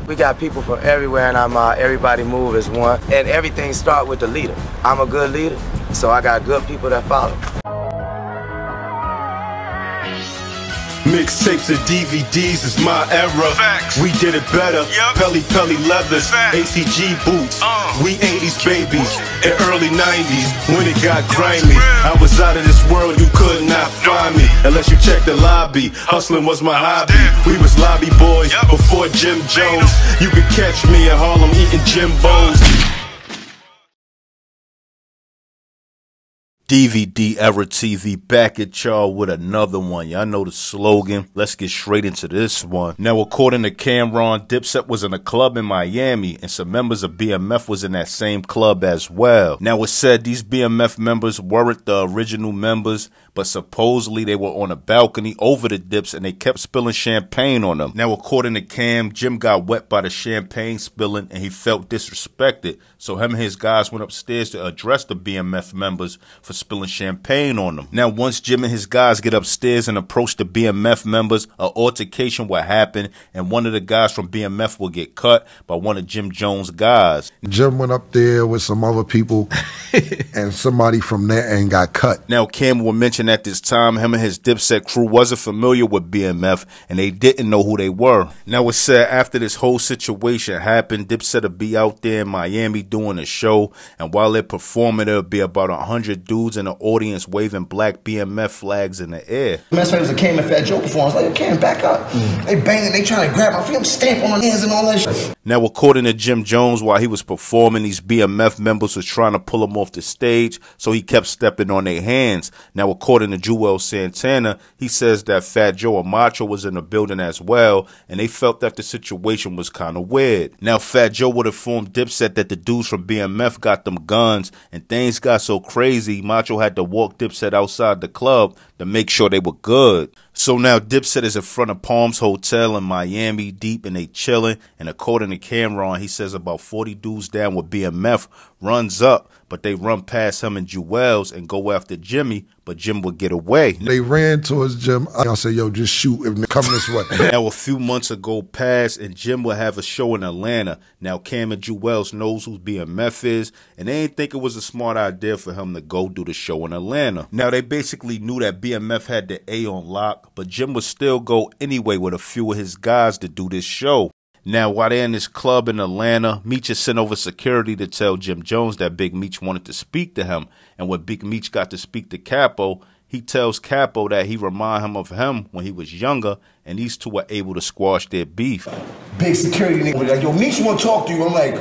We got people from everywhere, and everybody move as one. And everything start with the leader. I'm a good leader, so I got good people that follow. Mixtapes and DVDs is my era. Facts. We did it better. Yep. Pelly leathers, Facts. ACG boots. We 80s babies and early 90s when it got grimy. I was out of this world, you could not find me unless you check the lobby. Hustling was my hobby. We was lobby boys before Jim Jones. You could catch me in Harlem eating Jimbos. dvderatv back at y'all with another one. Y'all know the slogan. Let's get straight into this one. Now, according to Cameron, Dipset was in a club in Miami, and some members of BMF was in that same club as well. Now, it's said these BMF members weren't the original members, but supposedly they were on a balcony over the Dips, and they kept spilling champagne on them. Now, according to Cam, Jim got wet by the champagne spilling, and he felt disrespected. So him and his guys went upstairs to address the BMF members for spilling champagne on them. Now, once Jim and his guys get upstairs and approach the BMF members, an altercation will happen, and one of the guys from BMF will get cut by one of Jim Jones' guys. Jim went up there with some other people, and somebody from there and got cut. Now, Cam will mention at this time him and his Dipset crew wasn't familiar with BMF, and they didn't know who they were. Now, it's said after this whole situation happened, Dipset will be out there in Miami doing a show, and while they're performing, there'll be about 100 dudes in the audience waving black BMF flags in the air. Best friends that came and Fat Joe performance, like, Cam, back up. They banging, they trying to grab my feet, I'm stamping on my hands and all that shit. Now, according to Jim Jones, while he was performing, these BMF members was trying to pull him off the stage, so he kept stepping on their hands. Now, according to JueIz Santana, he says that Fat Joe and Macho was in the building as well, and they felt that the situation was kind of weird. Now, Fat Joe would inform Dipset that the dudes from BMF got them guns, and things got so crazy, Macho had to walk Dipset outside the club to make sure they were good. So now Dipset is in front of Palms Hotel in Miami deep, and they chilling, and according to Cameron, he says about 40 dudes down with BMF runs up, but they run past him and JueIz and go after Jimmy, but Jim would get away. They ran towards Jim. I said, yo, just shoot if they come this way. Now, a few months ago passed, and Jim will have a show in Atlanta. Now, Cam and JueIz knows who BMF is, and they ain't think it was a smart idea for him to go do the show in Atlanta. Now, they basically knew that BMF had the A on lock, but Jim would still go anyway with a few of his guys to do this show. Now, while they're in this club in Atlanta, Meech is sent over security to tell Jim Jones that Big Meech wanted to speak to him. And when Big Meech got to speak to Capo, he tells Capo that he remind him of him when he was younger, and these two were able to squash their beef. Big security nigga, like, yo, Meech want to talk to you. I'm like,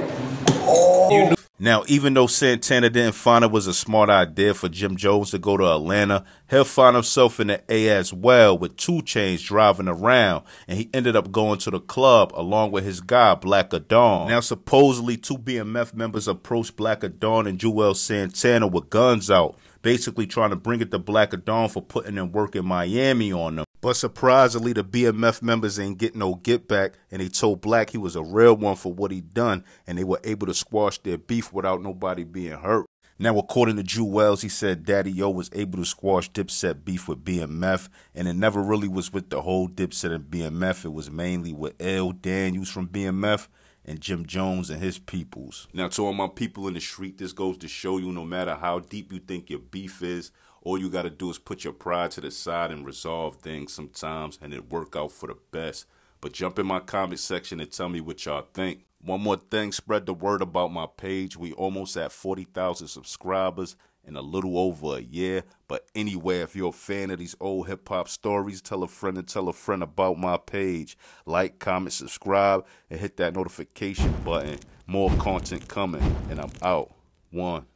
oh. Now, even though Santana didn't find it was a smart idea for Jim Jones to go to Atlanta, he'll find himself in the A as well with 2 Chainz driving around, and he ended up going to the club along with his guy, Black Dawn. Now, supposedly 2 BMF members approached Black Dawn and JueIz Santana with guns out, basically trying to bring it to Black Dawn for putting in work in Miami on them. But surprisingly, the BMF members ain't getting no get back, and they told Black he was a real one for what he done, and they were able to squash their beef without nobody being hurt. Now, according to JueIz, he said Daddy O was able to squash Dipset beef with BMF, and it never really was with the whole Dipset and BMF. It was mainly with L. Daniels from BMF and Jim Jones and his peoples. Now, to all my people in the street, this goes to show you no matter how deep you think your beef is, all you got to do is put your pride to the side and resolve things sometimes, and it work out for the best. But jump in my comment section and tell me what y'all think. One more thing, spread the word about my page. We almost at 40,000 subscribers in a little over a year. But anyway, if you're a fan of these old hip-hop stories, tell a friend and tell a friend about my page. Like, comment, subscribe, and hit that notification button. More content coming, and I'm out. 1.